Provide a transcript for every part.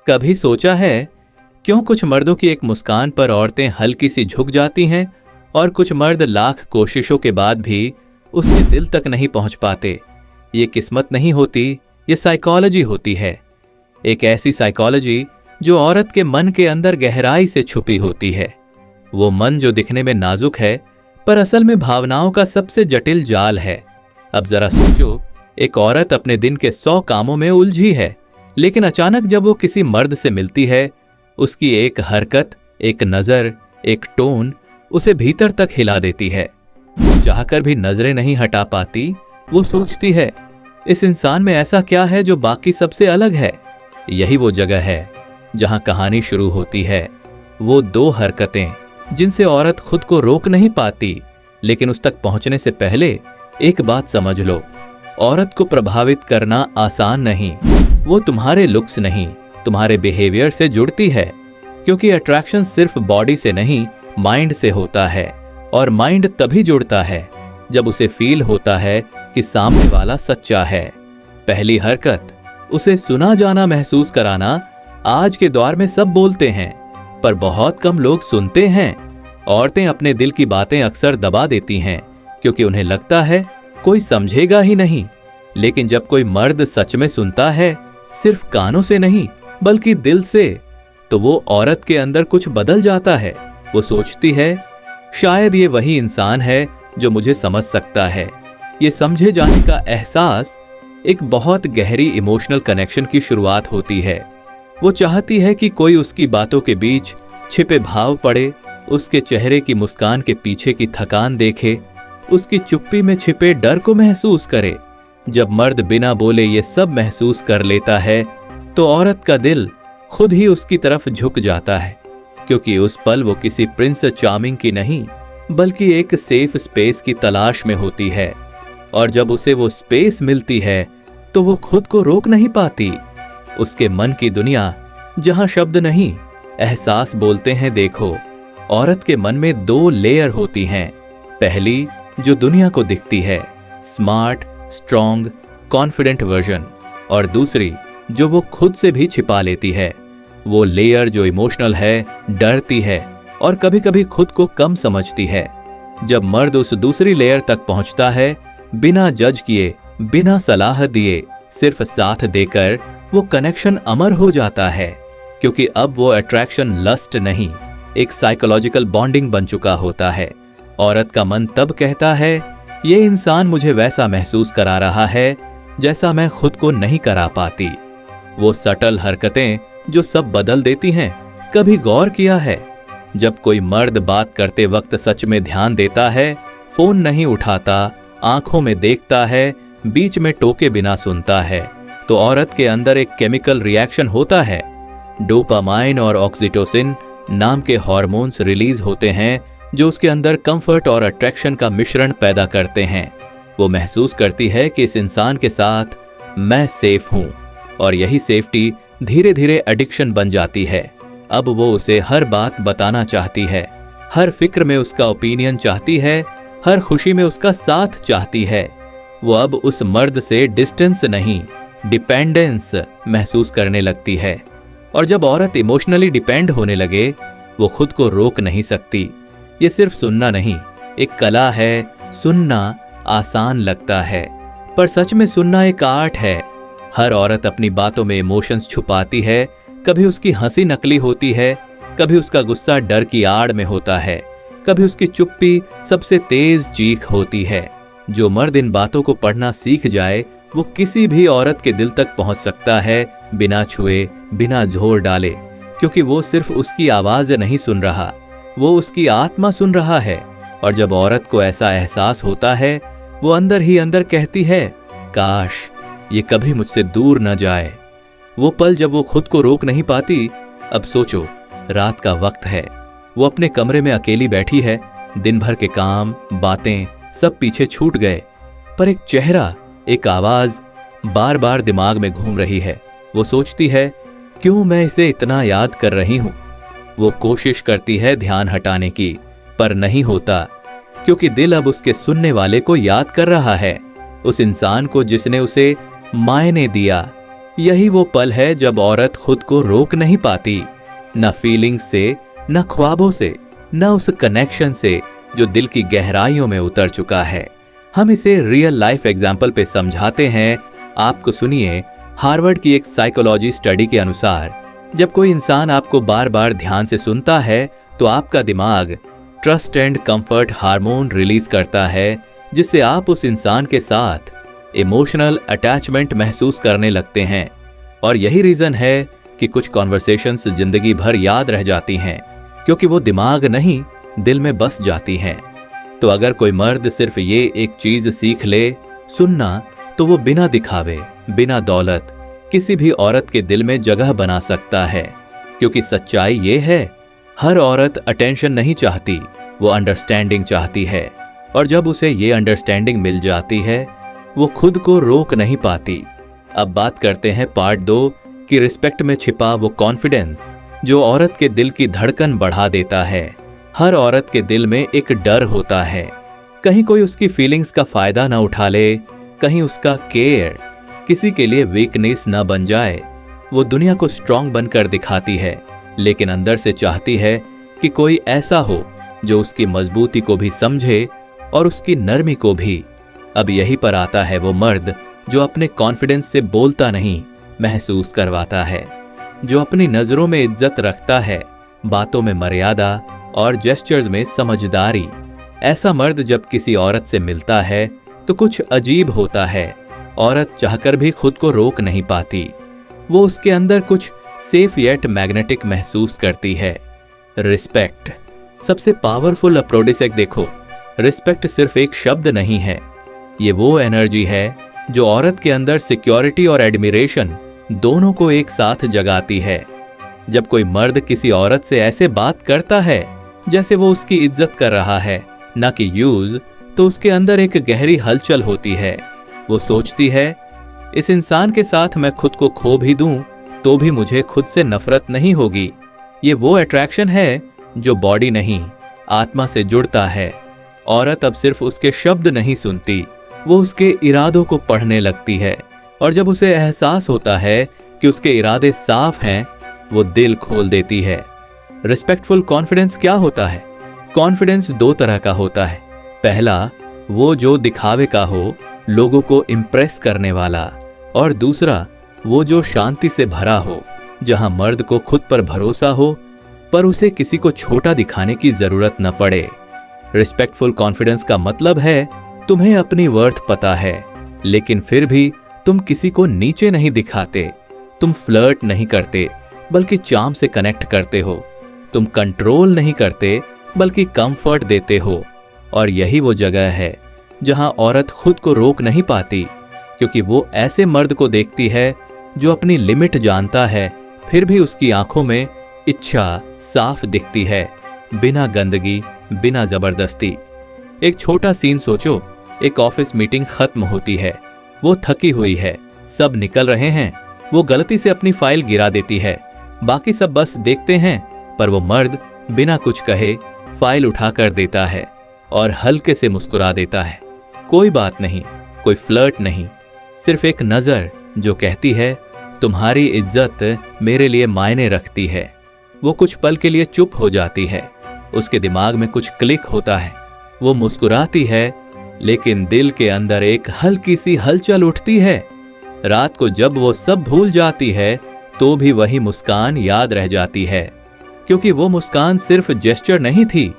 कभी सोचा है क्यों कुछ मर्दों की एक मुस्कान पर औरतें हल्की सी झुक जाती हैं और कुछ मर्द लाख कोशिशों के बाद भी उसके दिल तक नहीं पहुंच पाते? ये किस्मत नहीं होती, ये साइकोलॉजी होती है। एक ऐसी साइकोलॉजी जो औरत के मन के अंदर गहराई से छुपी होती है। वो मन जो दिखने में नाजुक है पर असल में भावनाओं का सबसे जटिल जाल है। अब जरा सोचो, एक औरत अपने दिन के 100 कामों में उलझी है, लेकिन अचानक जब वो किसी मर्द से मिलती है, उसकी एक हरकत, एक नजर, एक टोन उसे भीतर तक हिला देती है। वो चाहकर भी नजरें नहीं हटा पाती। वो सोचती है, इस इंसान में ऐसा क्या है जो बाकी सबसे अलग है? यही वो जगह है जहां कहानी शुरू होती है। वो 2 हरकतें जिनसे औरत खुद को रोक नहीं पाती। लेकिन उस तक पहुंचने से पहले एक बात समझ लो, औरत को प्रभावित करना आसान नहीं। वो तुम्हारे लुक्स नहीं, तुम्हारे बिहेवियर से जुड़ती है, क्योंकि अट्रैक्शन सिर्फ बॉडी से नहीं, माइंड से होता है। और माइंड तभी जुड़ता है जब उसे फील होता है कि सामने वाला सच्चा है। पहली हरकत, उसे सुना जाना महसूस कराना। आज के दौर में सब बोलते हैं पर बहुत कम लोग सुनते हैं। औरतें अपने दिल की बातें अक्सर दबा देती हैं क्योंकि उन्हें लगता है कोई समझेगा ही नहीं। लेकिन जब कोई मर्द सच में सुनता है, सिर्फ कानों से नहीं बल्कि दिल से, तो वो औरत के अंदर कुछ बदल जाता है। वो सोचती है, शायद ये वही इंसान है जो मुझे समझ सकता है। ये समझे जाने का एहसास एक बहुत गहरी इमोशनल कनेक्शन की शुरुआत होती है। वो चाहती है कि कोई उसकी बातों के बीच छिपे भाव पढ़े, उसके चेहरे की मुस्कान के पीछे की थकान देखे, उसकी चुप्पी में छिपे डर को महसूस करे। जब मर्द बिना बोले ये सब महसूस कर लेता है, तो औरत का दिल खुद ही उसकी तरफ झुक जाता है, क्योंकि उस पल वो किसी प्रिंस चार्मिंग की नहीं बल्कि एक सेफ स्पेस की तलाश में होती है। और जब उसे वो स्पेस मिलती है तो वो खुद को रोक नहीं पाती। उसके मन की दुनिया जहां शब्द नहीं, एहसास बोलते हैं। देखो, औरत के मन में 2 लेयर होती हैं। पहली जो दुनिया को दिखती है, स्मार्ट, स्ट्रॉन्ग, कॉन्फिडेंट वर्जन, और दूसरी जो वो खुद से भी छिपा लेती है। वो लेयर जो इमोशनल है, डरती है और कभी कभी खुद को कम समझती है। जब मर्द उस दूसरी लेयर तक पहुंचता है, बिना जज किए, बिना सलाह दिए, सिर्फ साथ देकर, वो कनेक्शन अमर हो जाता है। क्योंकि अब वो अट्रैक्शन लस्ट नहीं, एक साइकोलॉजिकल बॉन्डिंग बन चुका होता है। औरत का मन तब कहता है, ये इंसान मुझे वैसा महसूस करा रहा है जैसा मैं खुद को नहीं करा पाती। वो सटल हरकतें जो सब बदल देती हैं, कभी गौर किया है? जब कोई मर्द बात करते वक्त सच में ध्यान देता है, फोन नहीं उठाता, आंखों में देखता है, बीच में टोके बिना सुनता है, तो औरत के अंदर एक केमिकल रिएक्शन होता है। डोपामाइन और ऑक्सीटोसिन नाम के हार्मोन्स रिलीज होते हैं जो उसके अंदर कंफर्ट और अट्रैक्शन का मिश्रण पैदा करते हैं। वो महसूस करती है कि इस इंसान के साथ मैं सेफ हूं, और यही सेफ्टी धीरे धीरे एडिक्शन बन जाती है। अब वो उसे हर बात बताना चाहती है, हर फिक्र में उसका ओपिनियन चाहती है, हर खुशी में उसका साथ चाहती है। वो अब उस मर्द से डिस्टेंस नहीं, डिपेंडेंस महसूस करने लगती है। और जब औरत इमोशनली डिपेंड होने लगे, वो खुद को रोक नहीं सकती। ये सिर्फ सुनना नहीं, एक कला है। सुनना आसान लगता है, पर सच में सुनना एक आर्ट है। हर औरत अपनी बातों में इमोशंस छुपाती है। कभी उसकी हंसी नकली होती है, कभी उसका गुस्सा डर की आड़ में होता है, कभी उसकी चुप्पी सबसे तेज चीख होती है। जो मर्द इन बातों को पढ़ना सीख जाए, वो किसी भी औरत के दिल तक पहुंच सकता है, बिना छुए, बिना जोर डाले, क्योंकि वो सिर्फ उसकी आवाज नहीं सुन रहा, वो उसकी आत्मा सुन रहा है। और जब औरत को ऐसा एहसास होता है, वो अंदर ही अंदर कहती है, काश ये कभी मुझसे दूर न जाए। वो पल जब वो खुद को रोक नहीं पाती। अब सोचो, रात का वक्त है, वो अपने कमरे में अकेली बैठी है, दिन भर के काम, बातें सब पीछे छूट गए, पर एक चेहरा, एक आवाज बार बार दिमाग में घूम रही है। वो सोचती है, क्यों मैं इसे इतना याद कर रही हूं। वो कोशिश करती है ध्यान हटाने की, पर नहीं होता, क्योंकि दिल अब उसके सुनने वाले को याद कर रहा है, उस इंसान को जिसने उसे मायने दिया, यही वो पल है जब औरत खुद को रोक नहीं पाती, न फीलिंग्स से, न ख्वाबों से, न उस कनेक्शन से जो दिल की गहराइयों में उतर चुका है। हम इसे रियल लाइफ एग्जाम्पल पे समझाते हैं। आपको सुनिए, हार्वर्ड की एक साइकोलॉजी स्टडी के अनुसार जब कोई इंसान आपको बार बार ध्यान से सुनता है तो आपका दिमाग trust and comfort hormone release करता है, जिससे आप उस इंसान के साथ इमोशनल अटैचमेंट महसूस करने लगते हैं। और यही रीजन है कि कुछ कॉन्वर्सेशंस जिंदगी भर याद रह जाती हैं, क्योंकि वो दिमाग नहीं दिल में बस जाती हैं। तो अगर कोई मर्द सिर्फ ये एक चीज सीख ले, सुनना, तो वो बिना दिखावे, बिना दौलत किसी भी औरत के दिल में जगह बना सकता है। क्योंकि सच्चाई ये है, हर औरत अटेंशन नहीं चाहती, वो अंडरस्टैंडिंग चाहती है। और जब उसे ये अंडरस्टैंडिंग मिल जाती है, वो खुद को रोक नहीं पाती। अब बात करते हैं पार्ट 2 कि रिस्पेक्ट में छिपा वो कॉन्फिडेंस जो औरत के दिल की धड़कन बढ़ा देता है। हर औरत के दिल में एक डर होता है, कहीं कोई उसकी फीलिंग्स का फायदा ना उठा ले, कहीं उसका केयर किसी के लिए वीकनेस ना बन जाए। वो दुनिया को स्ट्रांग बनकर दिखाती है, लेकिन अंदर से चाहती है कि कोई ऐसा हो जो उसकी मजबूती को भी समझे और उसकी नरमी को भी। अब यही पर आता है वो मर्द जो अपने कॉन्फिडेंस से बोलता नहीं, महसूस करवाता है, जो अपनी नजरों में इज्जत रखता है, बातों में मर्यादा और जेस्चर्स में समझदारी। ऐसा मर्द जब किसी औरत से मिलता है तो कुछ अजीब होता है। औरत चाहकर भी खुद को रोक नहीं पाती। वो उसके अंदर कुछ सेफ येट मैग्नेटिक महसूस करती है। रिस्पेक्ट सबसे पावरफुल अप्रोडिसेक देखो। रिस्पेक्ट सिर्फ एक शब्द नहीं है, ये वो एनर्जी है जो औरत के अंदर सिक्योरिटी और एडमिरेशन दोनों को एक साथ जगाती है। जब कोई मर्द किसी औरत से ऐसे बात करता है जैसे वो उसकी इज्जत कर रहा है, ना कि यूज, तो उसके अंदर एक गहरी हलचल होती है। वो सोचती है, इस इंसान के साथ मैं खुद को खो भी दूं तो भी मुझे खुद से नफरत नहीं होगी। ये वो अट्रैक्शन है जो बॉडी नहीं, आत्मा से जुड़ता है। औरत अब सिर्फ उसके शब्द नहीं सुनती, वो उसके इरादों को पढ़ने लगती है। और जब उसे एहसास होता है कि उसके इरादे साफ हैं, वो दिल खोल देती है। रिस्पेक्टफुल कॉन्फिडेंस क्या होता है? कॉन्फिडेंस 2 तरह का होता है। पहला, वो जो दिखावे का हो, लोगों को इम्प्रेस करने वाला। और दूसरा, वो जो शांति से भरा हो, जहां मर्द को खुद पर भरोसा हो, पर उसे किसी को छोटा दिखाने की जरूरत न पड़े। रिस्पेक्टफुल कॉन्फिडेंस का मतलब है तुम्हें अपनी वर्थ पता है, लेकिन फिर भी तुम किसी को नीचे नहीं दिखाते। तुम फ्लर्ट नहीं करते, बल्कि चार्म से कनेक्ट करते हो। तुम कंट्रोल नहीं करते, बल्कि कंफर्ट देते हो। और यही वो जगह है जहां औरत खुद को रोक नहीं पाती, क्योंकि वो ऐसे मर्द को देखती है जो अपनी लिमिट जानता है, फिर भी उसकी आंखों में इच्छा साफ दिखती है, बिना गंदगी, बिना जबरदस्ती। एक छोटा सीन सोचो, एक ऑफिस मीटिंग खत्म होती है, वो थकी हुई है, सब निकल रहे हैं, वो गलती से अपनी फाइल गिरा देती है। बाकी सब बस देखते हैं, पर वो मर्द बिना कुछ कहे फाइल उठाकर देता है और हल्के से मुस्कुरा देता है। कोई बात नहीं, कोई फ्लर्ट नहीं, सिर्फ एक नजर जो कहती है तुम्हारी इज्जत मेरे लिए मायने रखती है। वो कुछ पल के लिए चुप हो जाती है, उसके दिमाग में कुछ क्लिक होता है, वो मुस्कुराती है, लेकिन दिल के अंदर एक हल्की सी हलचल उठती है। रात को जब वो सब भूल जाती है तो भी वही मुस्कान याद रह जाती है, क्योंकि वो मुस्कान सिर्फ जेस्चर नहीं थी,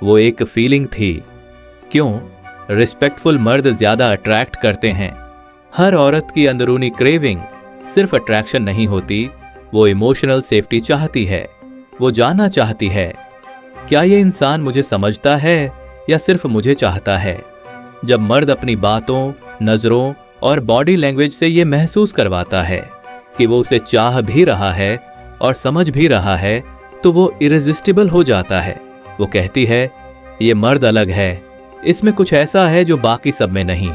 वो एक फीलिंग थी। क्यों? रिस्पेक्टफुल मर्द ज्यादा अट्रैक्ट करते हैं। हर औरत की अंदरूनी क्रेविंग सिर्फ अट्रैक्शन नहीं होती, वो इमोशनल सेफ्टी चाहती है। वो जानना चाहती है, क्या ये इंसान मुझे समझता है या सिर्फ मुझे चाहता है। जब मर्द अपनी बातों, नजरों और बॉडी लैंग्वेज से ये महसूस करवाता है कि वो उसे चाह भी रहा है और समझ भी रहा है, तो वो इरेजिस्टिबल हो जाता है। वो कहती है, ये मर्द अलग है, इसमें कुछ ऐसा है जो बाकी सब में नहीं।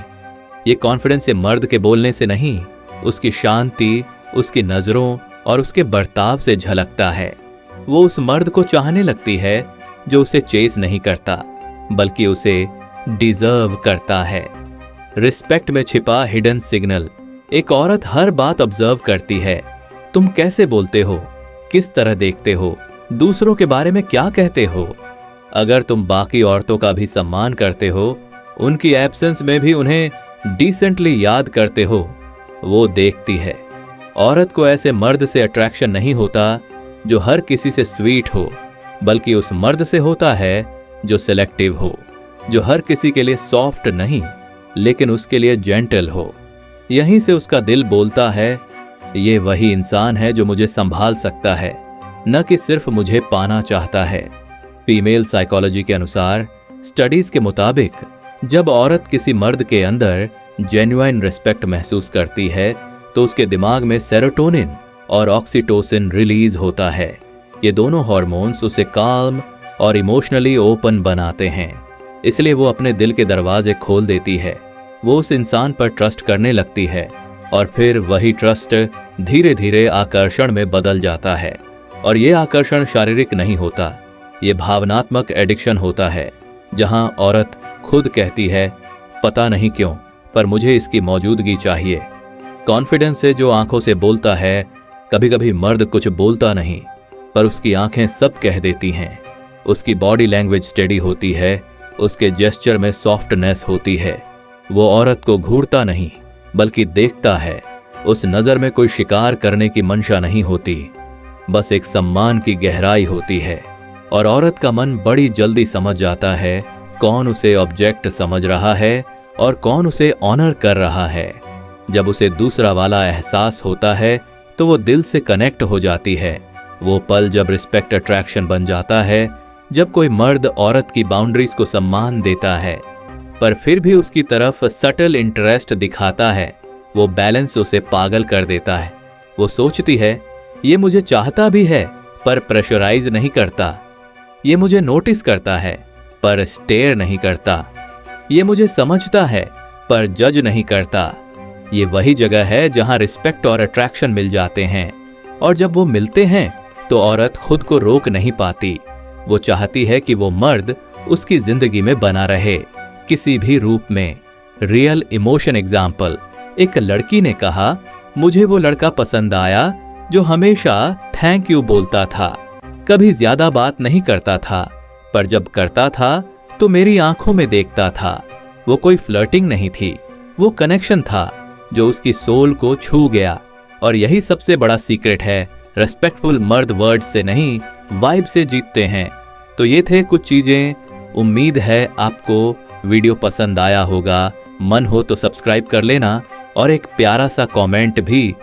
ये कॉन्फिडेंस मर्द के बोलने से नहीं, उसकी शांति, उसकी नजरों और उसके बर्ताव से झलकता है। वो उस मर्द को चाहने लगती है जो उसे चेस नहीं करता, बल्कि उसे डिजर्व करता है। रिस्पेक्ट में छिपा हिडन सिग्नल। एक औरत हर बात ऑब्जर्व करती है। तुम कैसे बोलते हो, किस तरह देखते हो, दूसरों के बारे में क्या कहते हो। अगर तुम बाकी औरतों का भी सम्मान करते हो, उनकी एब्सेंस में भी उन्हें डिसेंटली याद करते हो, वो देखती है। औरत को ऐसे मर्द से अट्रैक्शन नहीं होता जो हर किसी से स्वीट हो, बल्कि उस मर्द से होता है जो सिलेक्टिव हो, जो हर किसी के लिए सॉफ्ट नहीं लेकिन उसके लिए जेंटल हो। यहीं से उसका दिल बोलता है, ये वही इंसान है जो मुझे संभाल सकता है, न कि सिर्फ मुझे पाना चाहता है। फीमेल साइकोलॉजी के अनुसार स्टडीज के मुताबिक जब औरत किसी मर्द के अंदर जेन्युइन रिस्पेक्ट महसूस करती है तो उसके दिमाग में सेरोटोनिन और ऑक्सीटोसिन रिलीज होता है। ये दोनों हार्मोन्स उसे काल्म और इमोशनली ओपन बनाते हैं, इसलिए वो अपने दिल के दरवाजे खोल देती है। वो उस इंसान पर ट्रस्ट करने लगती है और फिर वही ट्रस्ट धीरे धीरे आकर्षण में बदल जाता है। और ये आकर्षण शारीरिक नहीं होता, ये भावनात्मक एडिक्शन होता है, जहां औरत खुद कहती है, पता नहीं क्यों पर मुझे इसकी मौजूदगी चाहिए। कॉन्फिडेंस से जो आंखों से बोलता है, कभी कभी मर्द कुछ बोलता नहीं पर उसकी आंखें सब कह देती हैं। उसकी बॉडी लैंग्वेज स्टेडी होती है, उसके जेस्चर में सॉफ्टनेस होती है। वो औरत को घूरता नहीं बल्कि देखता है। उस नजर में कोई शिकार करने की मंशा नहीं होती, बस एक सम्मान की गहराई होती है। और औरत का मन बड़ी जल्दी समझ जाता है कौन उसे ऑब्जेक्ट समझ रहा है और कौन उसे ऑनर कर रहा है। जब उसे दूसरा वाला एहसास होता है तो वो दिल से कनेक्ट हो जाती है। वो पल जब रिस्पेक्ट अट्रैक्शन बन जाता है, जब कोई मर्द औरत की बाउंड्रीज को सम्मान देता है पर फिर भी उसकी तरफ सटल इंटरेस्ट दिखाता है, वो बैलेंस उसे पागल कर देता है। वो सोचती है, ये मुझे चाहता भी है पर प्रेशराइज नहीं करता, ये मुझे नोटिस करता है पर स्टेयर नहीं करता, ये मुझे समझता है पर जज नहीं करता। ये वही जगह है जहां रिस्पेक्ट और अट्रैक्शन मिल जाते हैं। और जब वो मिलते हैं तो औरत खुद को रोक नहीं पाती। वो चाहती है कि वो मर्द उसकी जिंदगी में बना रहे, किसी भी रूप में। रियल इमोशन एग्जाम्पल, एक लड़की ने कहा, मुझे वो लड़का पसंद आया जो हमेशा थैंक यू बोलता था, कभी ज्यादा बात नहीं करता था, पर जब करता था तो मेरी आंखों में देखता था। वो कोई फ्लर्टिंग नहीं थी, वो कनेक्शन था जो उसकी सोल को छू गया। और यही सबसे बड़ा सीक्रेट है, रेस्पेक्टफुल मर्द वर्ड से नहीं वाइब से जीतते हैं। तो ये थे कुछ चीजें। उम्मीद है आपको वीडियो पसंद आया होगा। मन हो तो सब्सक्राइब कर लेना और एक प्यारा सा कमेंट भी